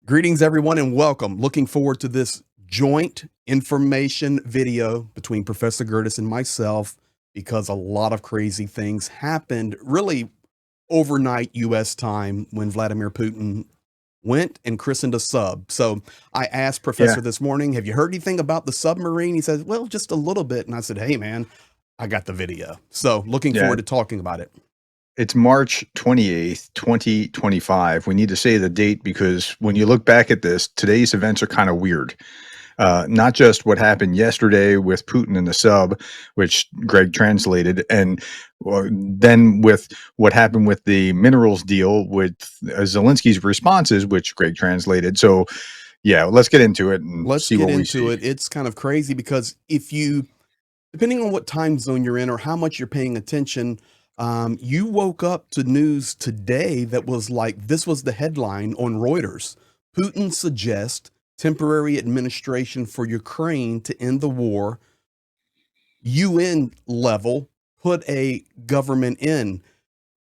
Greetings, everyone, and welcome. Looking forward to this joint information video between Professor Gertis and myself because a lot of crazy things happened really overnight U.S. time when Vladimir Putin went and christened a sub. So I asked Yeah, Professor this morning, have you heard anything about the submarine? He says, well, just a little bit. And I said, hey, man, I got the video. So looking yeah. forward to talking about it. It's March 28th, 2025. We need to say the date because when you look back at this, today's events are kind of weird. Not just what happened yesterday with Putin and the sub, which Greg translated, and then with what happened with the minerals deal with Zelensky's responses, which Greg translated. So, yeah, let's get into it and Let's see get what we into see. it. It's kind of crazy because depending on what time zone you're in or how much you're paying attention, you woke up to news today that was like this was the headline on Reuters. Putin suggests temporary administration for Ukraine to end the war. UN level put a government in.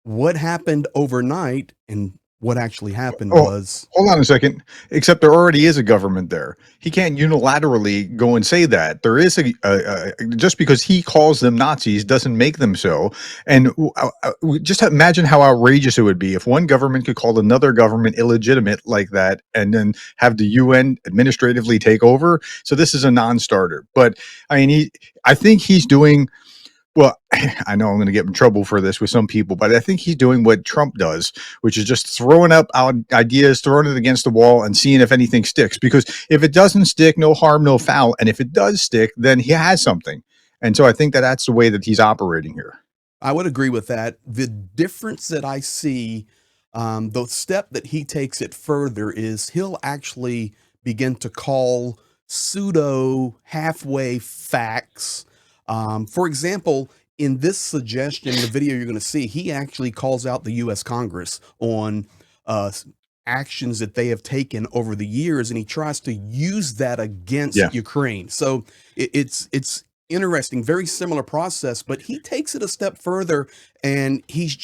What happened overnight and what actually happened Oh, was hold on a second. Except there already is a government there. He can't unilaterally go and say that. There is just because he calls them Nazis doesn't make them so. And just imagine how outrageous it would be if one government could call another government illegitimate like that, and then have the UN administratively take over. So this is a non-starter. But I mean, I think he's doing well. I know I'm going to get in trouble for this with some people, but I think he's doing what Trump does, which is just throwing up ideas, throwing it against the wall, and seeing if anything sticks. Because if it doesn't stick, no harm, no foul. And if it does stick, then he has something. And so I think that that's the way that he's operating here. I would agree with that. The difference that I see, the step that he takes it further is he'll actually begin to call pseudo halfway facts. For example, in this suggestion, the video you're going to see, he actually calls out the U.S. Congress on actions that they have taken over the years, and he tries to use that Yeah. against Ukraine. So it's interesting, very similar process, but he takes it a step further, and he's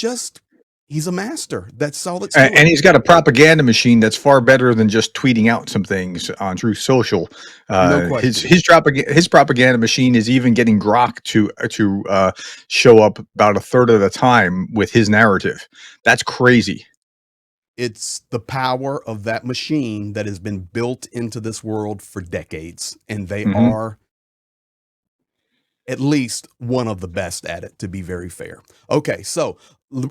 a master. That's all it's to And it. he's got a propaganda machine that's far better than just tweeting out some things on Truth Social. No His question. his propaganda machine is even getting Grok to show up about a third of the time with his narrative. That's crazy. It's the power of that machine that has been built into this world for decades, and they Hmm. are at least one of the best at it, to be very fair. Okay, so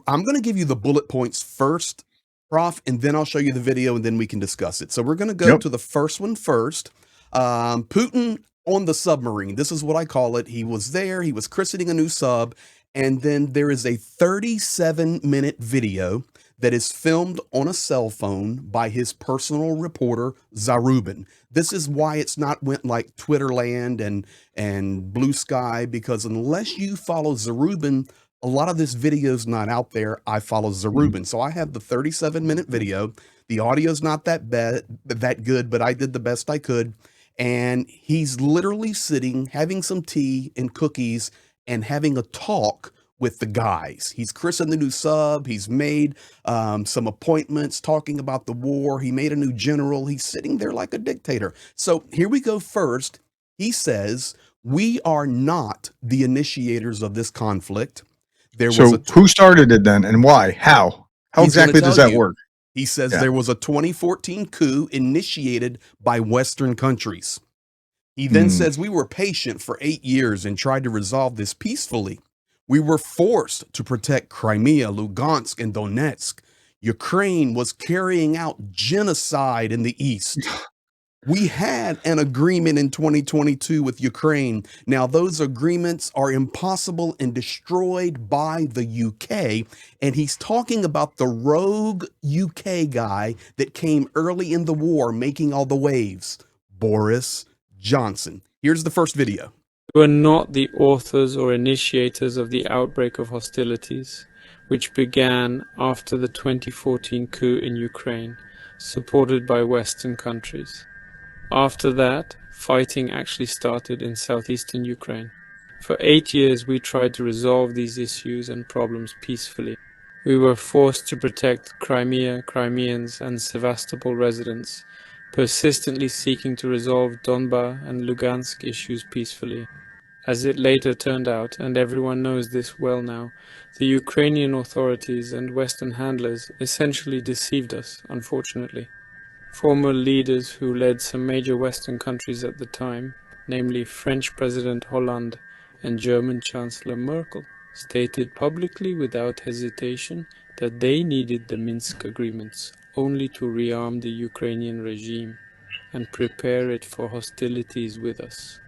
I'm going to give you the bullet points first, Prof, and then I'll show you the video and then we can discuss it. So we're going to go Yep. to the first one first. Putin on the submarine. This is what I call it. He was there, he was christening a new sub, and then there is a 37-minute video that is filmed on a cell phone by his personal reporter, Zarubin. This is why it's not went like Twitterland and Blue Sky, because unless you follow Zarubin, a lot of this video is not out there. I follow Mhm. Zarubin. So I have the 37-minute video. The audio's not that good, but I did the best I could. And he's literally sitting, having some tea and cookies, and having a talk with the guys. He's christened the new sub. He's made some appointments talking about the war. He made a new general. He's sitting there like a dictator. So here we go first. He says, we are not the initiators of this conflict. There was a, So who started it then, and why? How? How he's going to exactly does tell that you. work? He says Yeah. there was a 2014 coup initiated by Western countries. He then Mm. says we were patient for 8 years and tried to resolve this peacefully. We were forced to protect Crimea, Lugansk, and Donetsk. Ukraine was carrying out genocide in the east. We had an agreement in 2022 with Ukraine. Now, those agreements are impossible and destroyed by the UK. And he's talking about the rogue UK guy that came early in the war making all the waves, Boris Johnson. Here's the first video. Were not the authors or initiators of the outbreak of hostilities, which began after the 2014 coup in Ukraine, supported by Western countries. After that, fighting actually started in southeastern Ukraine. For 8 years we tried to resolve these issues and problems peacefully. we were forced to protect Crimea, Crimeans, and Sevastopol residents, persistently seeking to resolve Donbas and Lugansk issues peacefully. As it later turned out, and everyone knows this well now, the Ukrainian authorities and Western handlers essentially deceived us, unfortunately. Former leaders who led some major Western countries at the time, namely French President Hollande and German Chancellor Merkel, stated publicly without hesitation that they needed the Minsk agreements only to rearm the Ukrainian regime and prepare it for hostilities with us.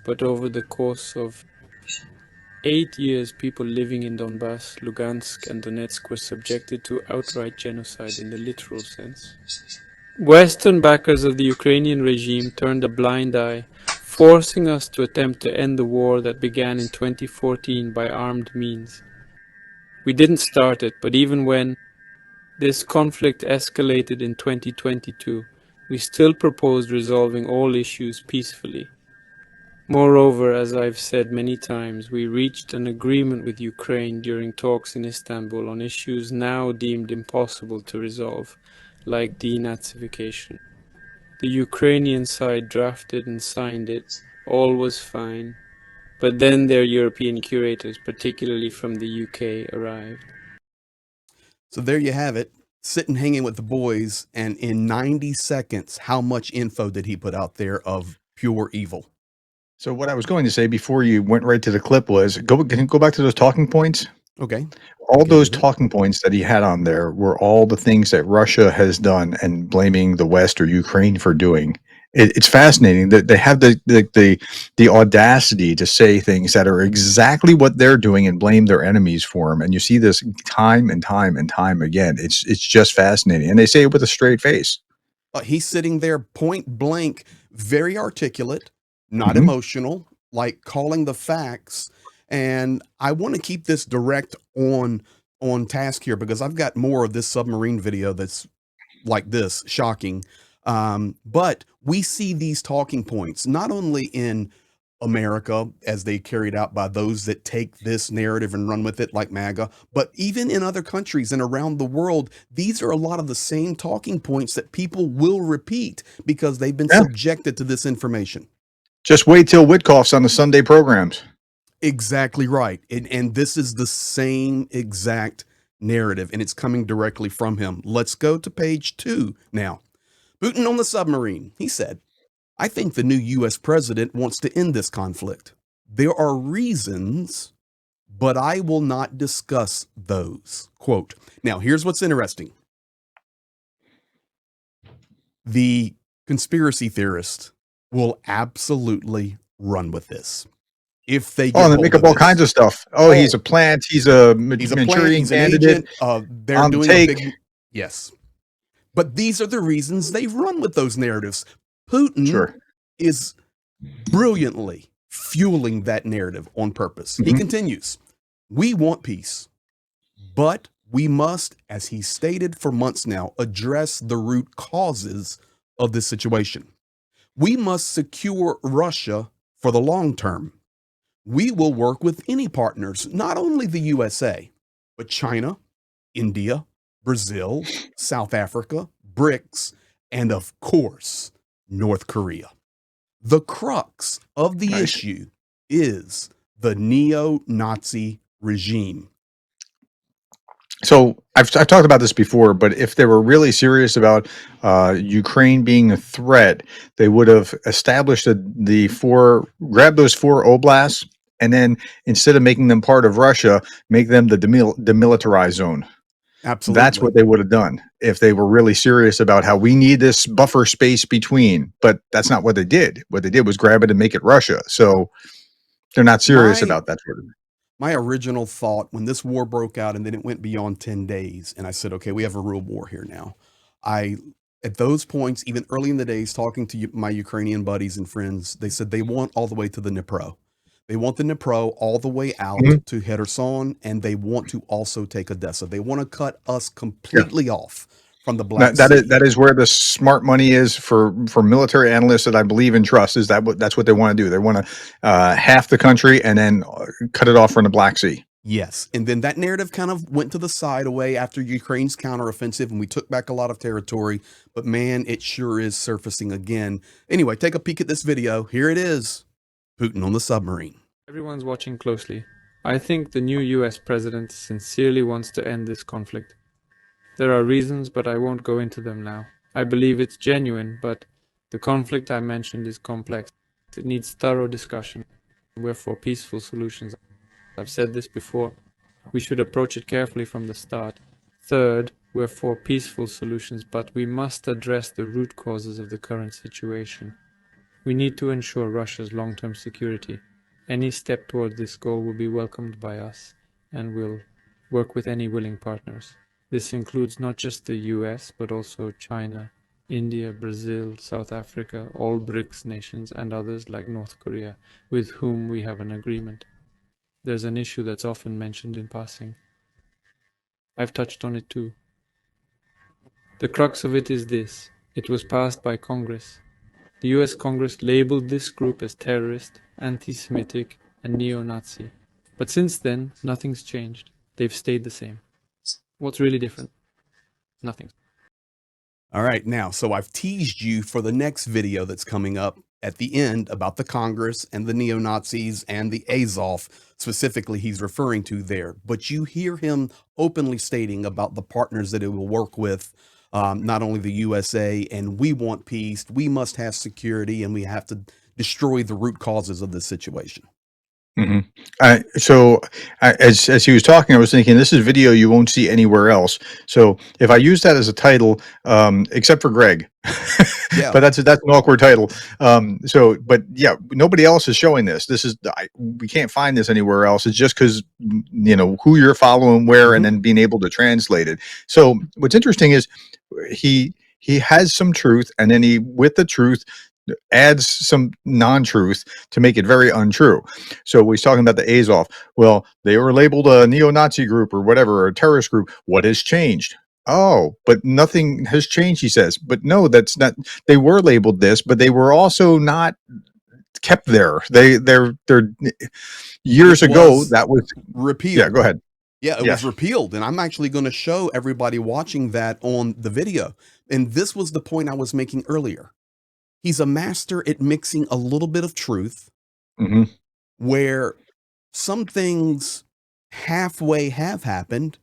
But over the course of 8 years, people living in Donbas, Lugansk, and Donetsk were subjected to outright genocide in the literal sense. Western backers of the Ukrainian regime turned a blind eye, forcing us to attempt to end the war that began in 2014 by armed means. We didn't start it, but even when this conflict escalated in 2022, we still proposed resolving all issues peacefully. Moreover, as I've said many times, we reached an agreement with Ukraine during talks in Istanbul on issues now deemed impossible to resolve, like denazification. The Ukrainian side drafted and signed it, all was fine, but then their European curators, particularly from the UK, arrived. So there you have it, sitting hanging with the boys, and in 90 seconds, how much info did he put out there of pure evil? So what I was going to say before you went right to the clip was can you go back to those talking points. Okay. All Okay, those do that. talking points that he had on there were all the things that Russia has done and blaming the West or Ukraine for doing. It's fascinating that they have the audacity to say things that are exactly what they're doing and blame their enemies for them. And you see this time and time and time again. It's just fascinating, and they say it with a straight face. He's sitting there point blank, very articulate, not Mhm. emotional, like calling the facts. And I want to keep this direct on task here because I've got more of this submarine video that's like this, shocking. But we see these talking points not only in America as they carried out by those that take this narrative and run with it like MAGA, but even in other countries and around the world, these are a lot of the same talking points that people will repeat because they've been Yeah. subjected to this information. Just wait till Witkoff's on the Sunday programs. Exactly right. And this is the same exact narrative, and it's coming directly from him. Let's go to page 2 now. Putin on the submarine. He said, I think the new U.S. president wants to end this conflict. There are reasons, but I will not discuss those. Quote. Now, here's what's interesting. The conspiracy theorist will absolutely run with this. If they get Oh, and they hold make up of all this. kinds of stuff. Oh, he's a plant. He's a He's a plant, Manchurian he's an candidate. agent. They're on the doing a take. big, yes. But these are the reasons they run with those narratives. Putin Sure. is brilliantly fueling that narrative on purpose. He Mhm. continues, we want peace, but we must, as he stated for months now, address the root causes of this situation. We must secure Russia for the long term. We will work with any partners, not only the USA, but China, India, Brazil, South Africa, BRICS, and of course, North Korea. The crux of the Nice. issue is the neo-Nazi regime. So I've talked about this before, but if they were really serious about Ukraine being a threat, they would have established grab those 4 oblasts, and then instead of making them part of Russia, make them the demilitarized zone. Absolutely. That's what they would have done if they were really serious about how we need this buffer space between. But that's not what they did. What they did was grab it and make it Russia. So they're not serious about that sort of thing. My original thought when this war broke out and then it went beyond 10 days, and I said, okay, we have a real war here now. At those points, even early in the days, talking to my Ukrainian buddies and friends, they said they want all the way to the Dnipro. They want the Dnipro all the way out to Kherson, and they want to also take Odessa. They want to cut us completely off from the Black Sea. That is where the smart money is for military analysts that I believe and trust. That's what they want to do. They want to half the country and then cut it off from the Black Sea. Yes. And then that narrative kind of went to the side away after Ukraine's counteroffensive and we took back a lot of territory. But man, it sure is surfacing again. Anyway, take a peek at this video. Here it is. Putin on the submarine. Everyone's watching closely. I think the new US president sincerely wants to end this conflict. There are reasons, but I won't go into them now. I believe it's genuine, but the conflict I mentioned is complex. It needs thorough discussion. We're for peaceful solutions. I've said this before. We should approach it carefully from the start. Third, we're for peaceful solutions, but we must address the root causes of the current situation. We need to ensure Russia's long-term security. Any step toward this goal will be welcomed by us, and will work with any willing partners. This includes not just the US, but also China, India, Brazil, South Africa, all BRICS nations, and others like North Korea, with whom we have an agreement. There's an issue that's often mentioned in passing. I've touched on it too. The crux of it is this. It was passed by Congress. The US Congress labeled this group as terrorist, anti-Semitic, and neo-Nazi. But since then, nothing's changed. They've stayed the same. What's really different? Nothing. All right. Now, so I've teased you for the next video that's coming up at the end about the Congress and the neo-Nazis and the Azov, specifically he's referring to there. But you hear him openly stating about the partners that it will work with, not only the USA, and we want peace, we must have security, and we have to destroy the root causes of this situation. Mhm. As he was talking, I was thinking, this is video you won't see anywhere else. So if I use that as a title, except for Greg, Yeah. but that's an awkward title. But yeah, nobody else is showing this. We can't find this anywhere else. It's just because, who you're following where, and then being able to translate it. So what's interesting is he has some truth, and then he, with the truth, adds some non-truth to make it very untrue. So he's talking about the Azov. Well, they were labeled a neo-Nazi group or whatever, or a terrorist group. What has changed? Oh, but nothing has changed, he says. But no, that's not. They were labeled this, but they were also not kept there. They're years ago. That was repealed. Yeah, go ahead. Yeah, it was repealed. And I'm actually going to show everybody watching that on the video. And this was the point I was making earlier. He's a master at mixing a little bit of truth, where some things halfway have happened,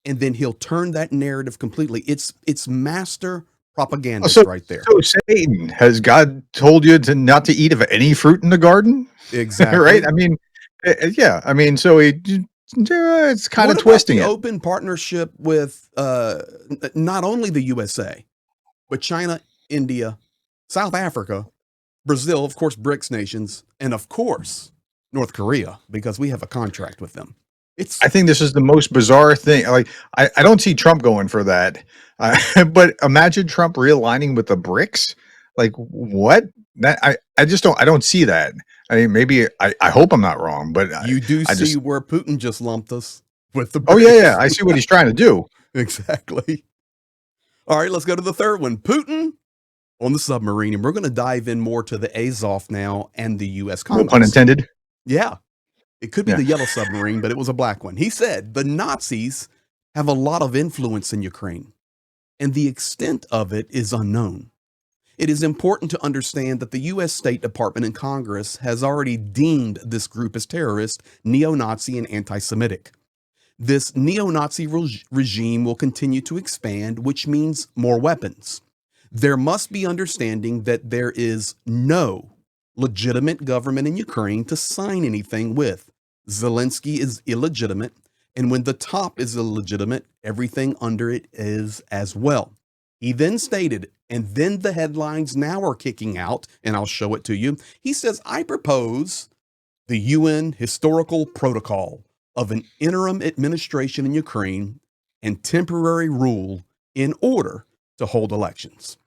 and then he'll turn that narrative completely. It's master propaganda right there. So Satan, has God told you not to eat of any fruit in the garden? Exactly. Right? I mean, yeah. I mean, so it's kind of twisting it. Open partnership with not only the USA, but China, India, South Africa, Brazil, of course, BRICS nations, and of course, North Korea, because we have a contract with them. I think this is the most bizarre thing. Like, I don't see Trump going for that. But imagine Trump realigning with the BRICS. Like, what? That I just don't see that. I mean, maybe I hope I'm not wrong, but you do see where Putin just lumped us with the BRICS. Oh yeah, I see what he's trying to do. Exactly. All right, let's go to the third one. Putin on the submarine, and we're going to dive in more to the Azov now and the U.S. Congress. No pun intended. Yeah. It could be the yellow submarine, but it was a black one. He said the Nazis have a lot of influence in Ukraine, and the extent of it is unknown. It is important to understand that the U.S. State Department and Congress has already deemed this group as terrorist, neo-Nazi, and anti-Semitic. This neo-Nazi regime will continue to expand, which means more weapons. There must be understanding that there is no legitimate government in Ukraine to sign anything with. Zelensky is illegitimate, and when the top is illegitimate, everything under it is as well. He then stated, and then the headlines now are kicking out, and I'll show it to you. He says, I propose the UN historical protocol of an interim administration in Ukraine and temporary rule in order to hold elections.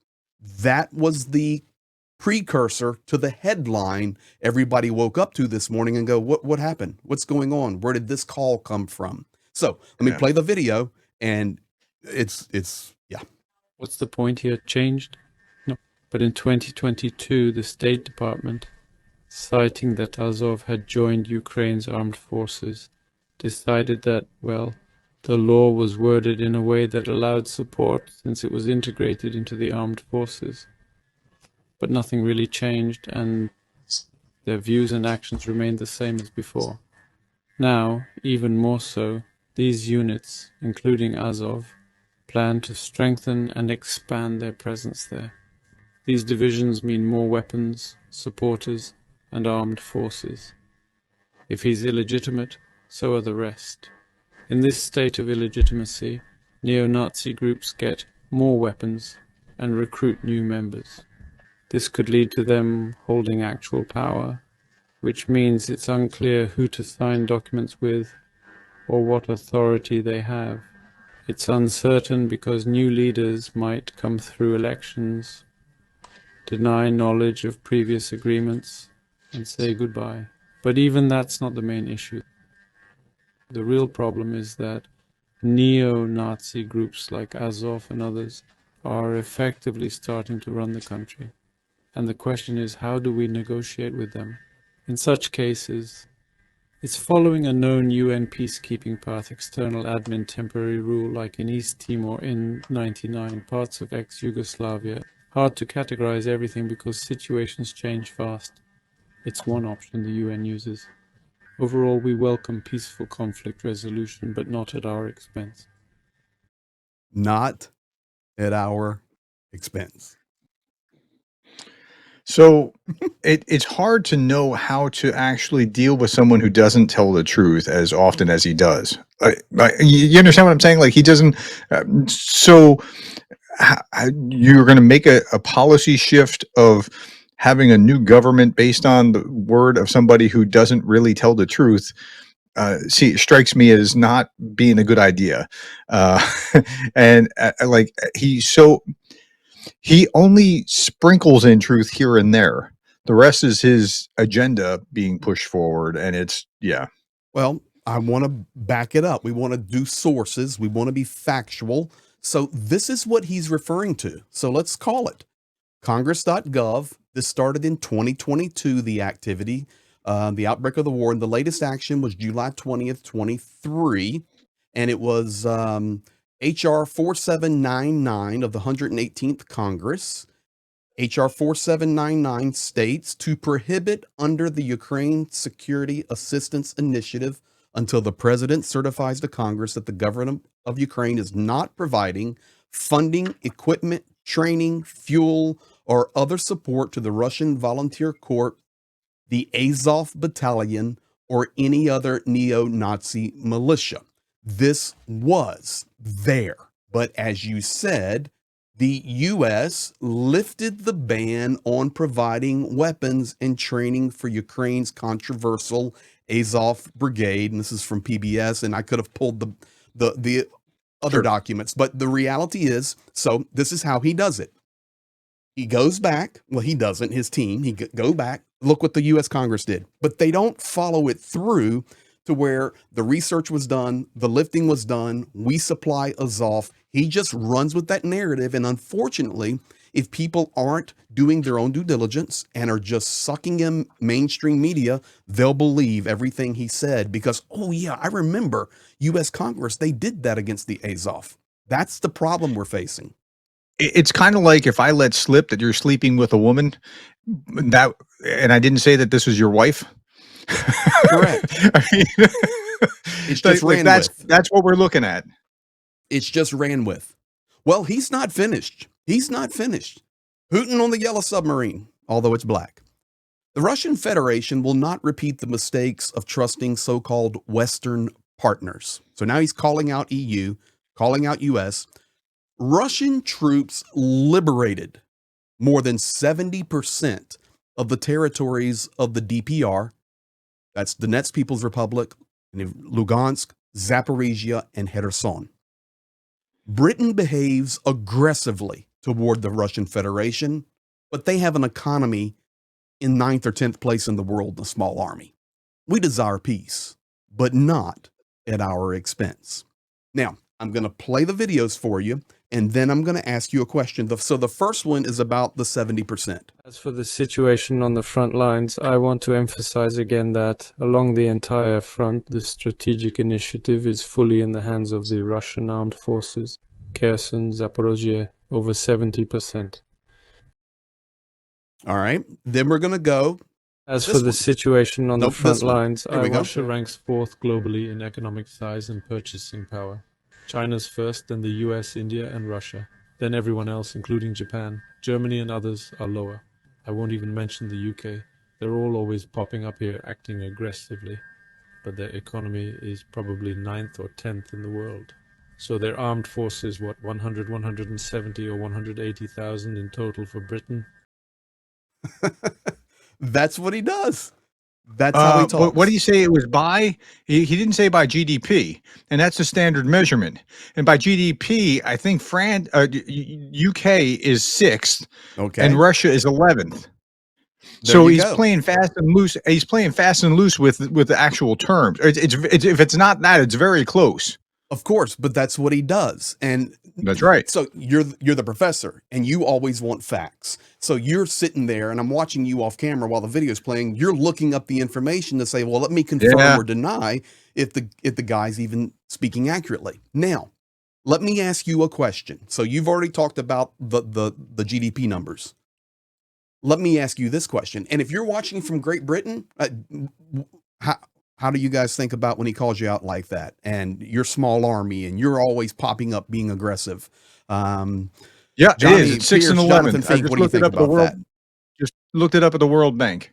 That was the precursor to the headline everybody woke up to this morning and go, what happened? What's going on? Where did this call come from? So let me play the video, and it's yeah. What's the point here? Changed? No. But in 2022, the State Department, citing that Azov had joined Ukraine's armed forces, decided that, well, the law was worded in a way that allowed support since it was integrated into the armed forces. But nothing really changed, and their views and actions remained the same as before. Now, even more so, these units, including Azov, plan to strengthen and expand their presence there. These divisions mean more weapons, supporters, and armed forces. If he's illegitimate, so are the rest. In this state of illegitimacy, neo-Nazi groups get more weapons and recruit new members. This could lead to them holding actual power, which means it's unclear who to sign documents with or what authority they have. It's uncertain because new leaders might come through elections, deny knowledge of previous agreements, and say goodbye. But even that's not the main issue. The real problem is that neo-Nazi groups like Azov and others are effectively starting to run the country. And the question is, how do we negotiate with them? In such cases, it's following a known UN peacekeeping path, external admin temporary rule, like in East Timor in '99, parts of ex-Yugoslavia. Hard to categorize everything because situations change fast. It's one option the UN uses. Overall, we welcome peaceful conflict resolution, but not at our expense. Not at our expense. So it's hard to know how to actually deal with someone who doesn't tell the truth as often as he does. You understand what I'm saying? Like he doesn't. So you're going to make a policy shift of having a new government based on the word of somebody who doesn't really tell the truth. See, it strikes me as not being a good idea. And like he only sprinkles in truth here and there. The rest is his agenda being pushed forward. And it's, yeah. Well, I want to back it up. We want to do sources. We want to be factual. So this is what he's referring to. So let's call it Congress.gov. This started in 2022, the activity, the outbreak of the war. And the latest action was July 20th, 23. And it was HR 4799 of the 118th Congress. HR 4799 states to prohibit under the Ukraine Security Assistance Initiative until the president certifies to Congress that the government of Ukraine is not providing funding, equipment, training, fuel, or other support to the Russian Volunteer Corps, the Azov Battalion, or any other neo-Nazi militia. This was there. But as you said, the U.S. lifted the ban on providing weapons and training for Ukraine's controversial Azov Brigade. And this is from PBS, and I could have pulled the other documents. But the reality is, so this is how he does it. He goes back. Well, he doesn't. His team. He go back. Look what the U.S. Congress did. But they don't follow it through to where the research was done, the lifting was done, we supply Azov. He just runs with that narrative. And unfortunately, if people aren't doing their own due diligence and are just sucking in mainstream media, they'll believe everything he said because, oh yeah, I remember U.S. Congress, they did that against the Azov. That's the problem we're facing. It's kind of like if I let slip that you're sleeping with a woman, and I didn't say that this was your wife. Correct. I mean, it's just that's what we're looking at. It's just ran with. Well, he's not finished. He's not finished. Putin on the yellow submarine, although it's black. The Russian Federation will not repeat the mistakes of trusting so-called Western partners. So now he's calling out EU, calling out US. Russian troops liberated more than 70% of the territories of the DPR. That's Donetsk People's Republic, Lugansk, Zaporizhia, and Kherson. Britain behaves aggressively toward the Russian Federation, but they have an economy in 9th or 10th place in the world and a small army. We desire peace, but not at our expense. Now, I'm going to play the videos for you And then I'm going to ask you a question. So the first one is about the 70%. As for the situation on the front lines, I want to emphasize again that along the entire front, the strategic initiative is fully in the hands of the Russian armed forces. Kherson, Zaporozhye, over 70%. All right. Then we're going to go. As This for the one. situation on the Nope, front this one. lines, Here we go. Russia ranks fourth globally in economic size and purchasing power. China's first, then the US, India, and Russia. Then everyone else, including Japan. Germany and others are lower. I won't even mention the UK. They're all always popping up here acting aggressively, but their economy is probably 9th or 10th in the world. So their armed forces, what, 100, 170 or 180,000 in total for Britain? That's what he does. That's how he talks. What do you say it was by? He didn't say by GDP, and that's the standard measurement. And by GDP, I think UK is 6th, Okay. and Russia is 11th. There So you he's go. playing fast and loose. He's playing fast and loose with the actual terms. It's if it's not that, it's very close. Of course, but that's what he does. And That's right. so you're the professor and you always want facts. So you're sitting there and I'm watching you off camera while the video's playing. You're looking up the information to say, well, let me confirm Yeah. or deny if the guy's even speaking accurately. Now, let me ask you a question. So you've already talked about the GDP numbers. Let me ask you this question. And if you're watching from Great Britain, how do you guys think about when he calls you out like that? And your small army, and you're always popping up being aggressive. Yeah, Johnny it is. It's 6 and Pierce, 11. Jonathan Fink, what do you think about that? Just looked it up at the World Bank.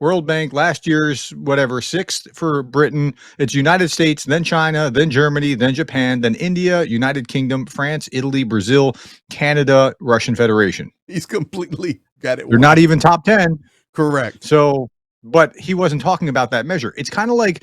World Bank last year's whatever 6th for Britain. It's United States, then China, then Germany, then Japan, then India, United Kingdom, France, Italy, Brazil, Canada, Russian Federation. He's completely got it. They're not even top 10. Correct. So, but he wasn't talking about that measure. It's kind of like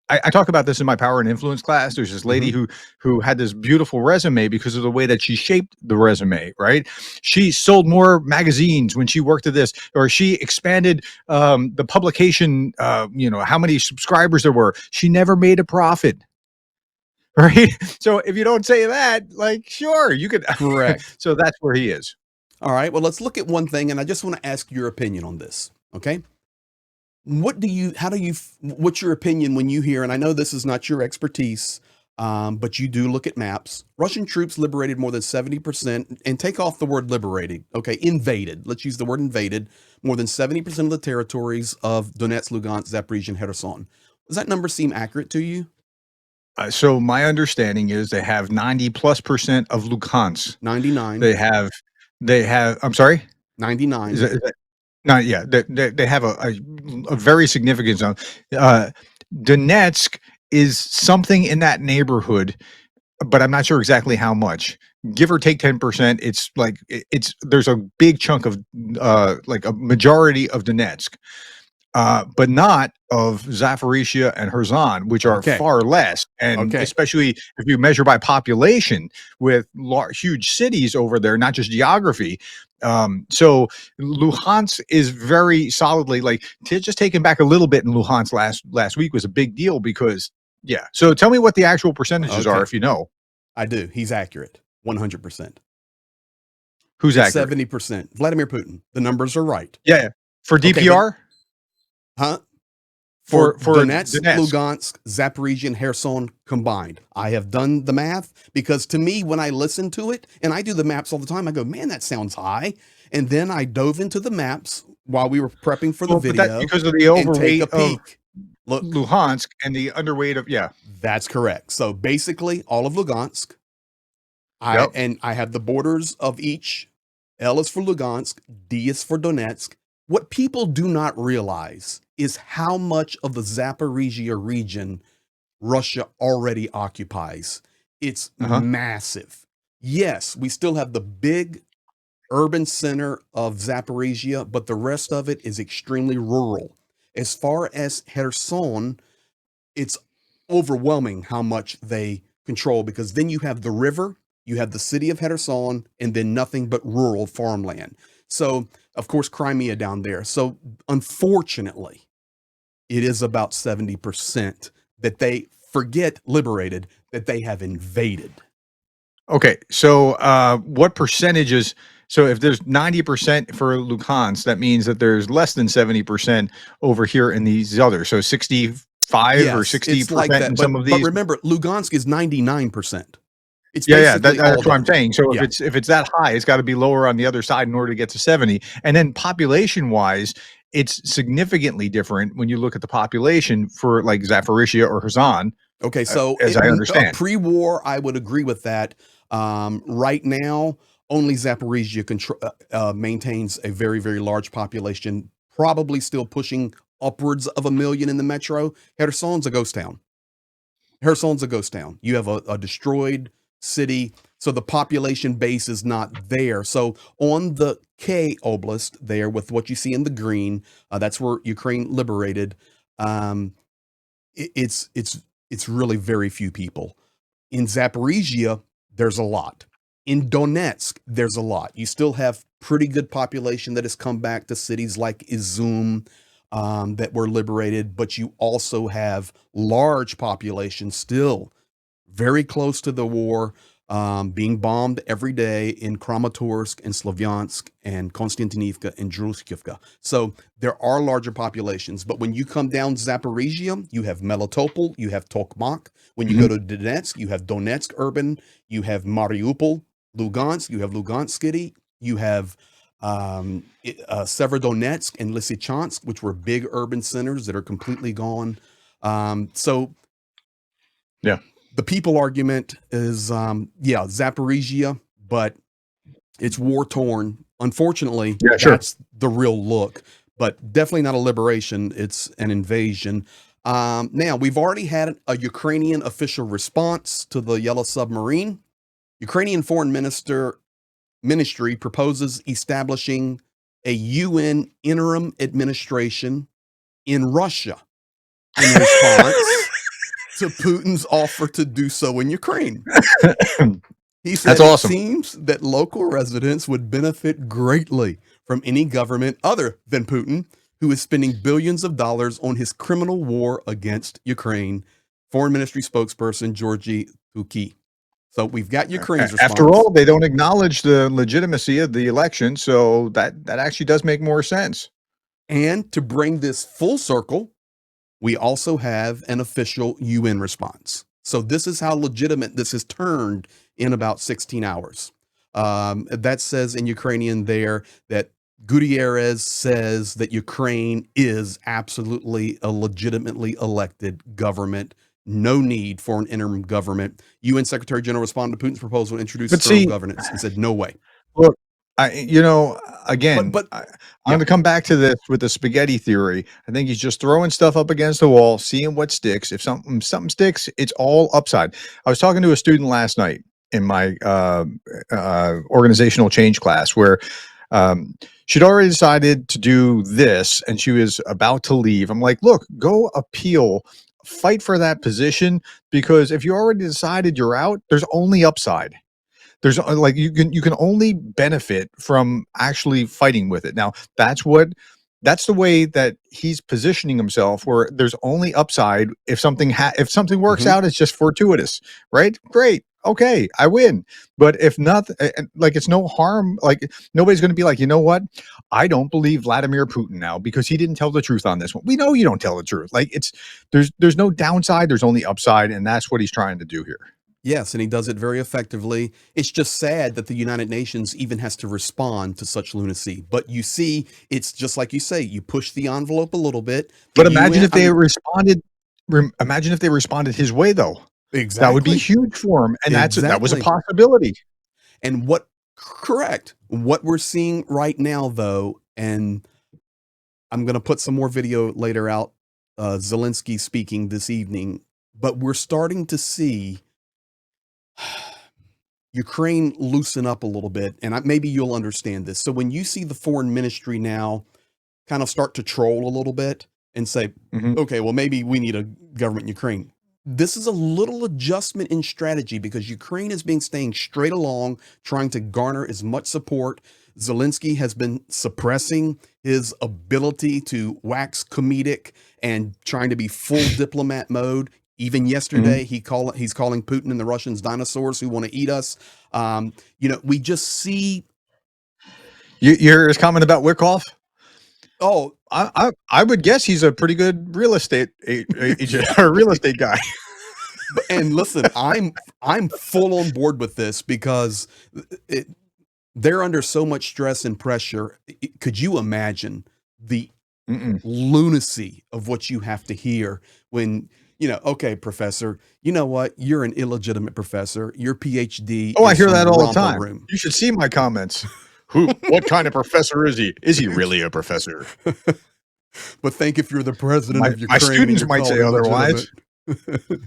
I talk about this in my power and influence class. There's this lady who had this beautiful resume because of the way that she shaped the resume, right? She sold more magazines when she worked at this, or she expanded the publication, how many subscribers there were. She never made a profit. Right. So if you don't say that, like, sure, you could. Correct. So that's where he is. All right. Well, let's look at one thing. And I just want to ask your opinion on this. Okay. What's your opinion when you hear, and I know this is not your expertise, but you do look at maps. Russian troops liberated more than 70%, and take off the word liberated. Okay. Invaded. Let's use the word invaded. More than 70% of the territories of Donetsk, Lugansk, Zaporizhia, and Kherson. Does that number seem accurate to you? So my understanding is they have 90+% of Lugansk. 99. They have. I'm sorry. 99. Is that, not yeah. They have a very significant zone. Donetsk is something in that neighborhood, but I'm not sure exactly how much. Give or take 10%. It's like there's a big chunk of like a majority of Donetsk. But not of Zaporizhia and Kherson, which are far less. And especially if you measure by population with huge cities over there, not just geography. So Luhansk is very solidly just taking back a little bit in Luhansk last week was a big deal because, yeah. So tell me what the actual percentages are, if you know. I do. He's accurate. 100%. Who's accurate? 70%. Vladimir Putin. The numbers are right. Yeah. For DPR? Huh? For Donetsk, Lugansk, Zaporizhia, and Kherson combined. I have done the math because to me, when I listen to it, and I do the maps all the time, I go, man, that sounds high. And then I dove into the maps while we were prepping for the video. That's because of the overweight and take a peek. Look, Luhansk and the underweight of, yeah. That's correct. So basically all of Lugansk. And I have the borders of each. L is for Lugansk, D is for Donetsk. What people do not realize is how much of the Zaporizhia region Russia already occupies. It's massive. Yes, we still have the big urban center of Zaporizhia, but the rest of it is extremely rural. As far as Kherson, it's overwhelming how much they control because then you have the river, you have the city of Kherson, and then nothing but rural farmland. So, of course, Crimea down there. So, unfortunately, it is about 70% that they liberated, that they have invaded. Okay, so what percentages? So if there's 90% for Luhansk, that means that there's less than 70% over here in these others. So 65 or Yes, it's like 60% that. in some of But these. remember, Lugansk is 99%. It's Yeah, yeah, basically all that's what I'm government. saying. So Yeah. if it's that high, it's got to be lower on the other side in order to get to 70. And then population wise, it's significantly different when you look at the population for like Zaporizhia or Kherson, Okay, so as I understand. pre-war, I would agree with that. Right now, only Zaporizhia maintains a very, very large population, probably still pushing upwards of 1 million in the metro. Kherson's a ghost town. Kherson's a ghost town. You have a destroyed city, so the population base is not there. So on the K Oblast there, with what you see in the green, that's where Ukraine liberated. Um, it's really very few people. In Zaporizhia, there's a lot. In Donetsk, there's a lot. You still have pretty good population that has come back to cities like Izum, that were liberated, but you also have large populations still very close to the war, being bombed every day in Kramatorsk and Slavyansk and Konstantinivka and Druzhkivka. So there are larger populations, but when you come down Zaporizhia, you have Melitopol, you have Tokmak. When you go Mhm. to Donetsk, you have Donetsk urban, you have Mariupol, Lugansk, you have Lugansk city, you have Severodonetsk and Lysychansk, which were big urban centers that are completely gone. So Yeah. the people argument is, yeah, Zaporizhia, but it's war torn. Unfortunately, Yeah, sure. that's the real look, but definitely not a liberation. It's an invasion. Now, we've already had a Ukrainian official response to the Yellow Submarine. Ukrainian Foreign Ministry proposes establishing a UN interim administration in Russia in response to Putin's offer to do so in Ukraine. He That's said it awesome. seems that local residents would benefit greatly from any government other than Putin, who is spending billions of dollars on his criminal war against Ukraine. Foreign Ministry spokesperson Georgy Tuki. So we've got Ukraine's After response. all, they don't acknowledge the legitimacy of the election, so that actually does make more sense. And to bring this full circle, we also have an official UN response. So this is how legitimate this has turned in about 16 hours. That says in Ukrainian there that Gutierrez says that Ukraine is absolutely a legitimately elected government. No need for an interim government. UN Secretary General responded to Putin's proposal to introduce But external see, governance and said, no way. look, But, again, but I'm going yeah, to come back to this with the spaghetti theory. I think he's just throwing stuff up against the wall, seeing what sticks. If something sticks, it's all upside. I was talking to a student last night in my organizational change class where um, she'd already decided to do this and she was about to leave. I'm like, look, go appeal, fight for that position, because if you already decided you're out, there's only upside. There's like you can only benefit from actually fighting with it. Now, that's the way that he's positioning himself, where there's only upside. If something works mhm. out, it's just fortuitous, right? Great. Okay, I win. But if not, like it's no harm. Like nobody's going to be like, you know what? I don't believe Vladimir Putin now because he didn't tell the truth on this one. We know you don't tell the truth. Like there's no downside. There's only upside, and that's what he's trying to do here. Yes, and he does it very effectively. It's just sad that the United Nations even has to respond to such lunacy. But you see, it's just like you say, you push the envelope a little bit. The But imagine UN, if I they mean, responded imagine if they responded his way though. That would be exactly, huge for him, and that was a exactly. possibility. And correct. What we're seeing right now, though, and I'm going to put some more video later out, Zelensky speaking this evening, but we're starting to see Ukraine loosen up a little bit, and maybe you'll understand this. So when you see the foreign ministry now kind of start to troll a little bit and say, Mhm. okay, well, maybe we need a government in Ukraine. This is a little adjustment in strategy because Ukraine has been staying straight along, trying to garner as much support. Zelensky has been suppressing his ability to wax comedic and trying to be full diplomat mode. Even yesterday, he's calling Putin and the Russians dinosaurs who want to eat us. We just see. You hear his comment about Wickoff? Oh, I would guess he's a pretty good real estate agent or real estate guy. And listen, I'm full on board with this because they're under so much stress and pressure. Could you imagine the lunacy of what you have to hear when, okay, professor, you know what? You're an illegitimate professor. Your PhD. Oh, I hear that all the romper time. room. You should see my comments. What kind of professor is he? Is he really a professor? But think if you're the president of Ukraine. My students might say otherwise.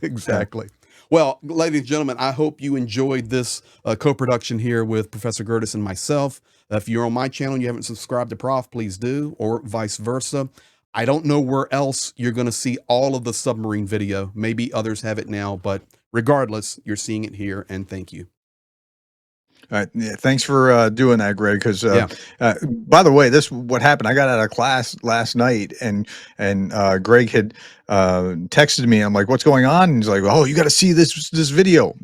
Exactly. Well, ladies and gentlemen, I hope you enjoyed this co-production here with Professor Gertis and myself. If you're on my channel and you haven't subscribed to Prof, please do, or vice versa. I don't know where else you're going to see all of the submarine video. Maybe others have it now, but regardless, you're seeing it here, and thank you. All right. Yeah, thanks for doing that, Greg. Because by the way, what happened. I got out of class last night, and Greg had texted me. I'm like, "What's going on?" And he's like, "Oh, you got to see this video.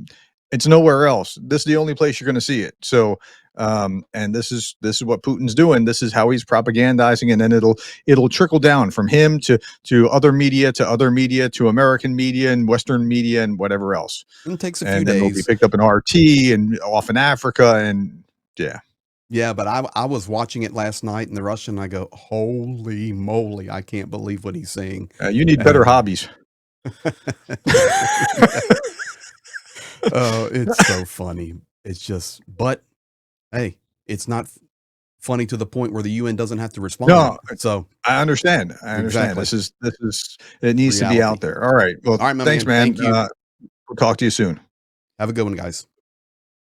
It's nowhere else. This is the only place you're going to see it." So, and this is what Putin's doing. This is how he's propagandizing, and then it'll trickle down from him to other media, to American media and Western media and whatever else. It takes a few and days. then it'll be picked up in RT and off in Africa, and yeah. Yeah, but I was watching it last night in the Russian. I go, holy moly! I can't believe what he's saying. You need better hobbies. Oh, it's so funny. It's just, but hey, it's not funny to the point where the UN doesn't have to respond. No, so I understand. Exactly. This is it needs to be out there. All right. Well, all right, thanks, man. Thank you. We'll talk to you soon. Have a good one, guys.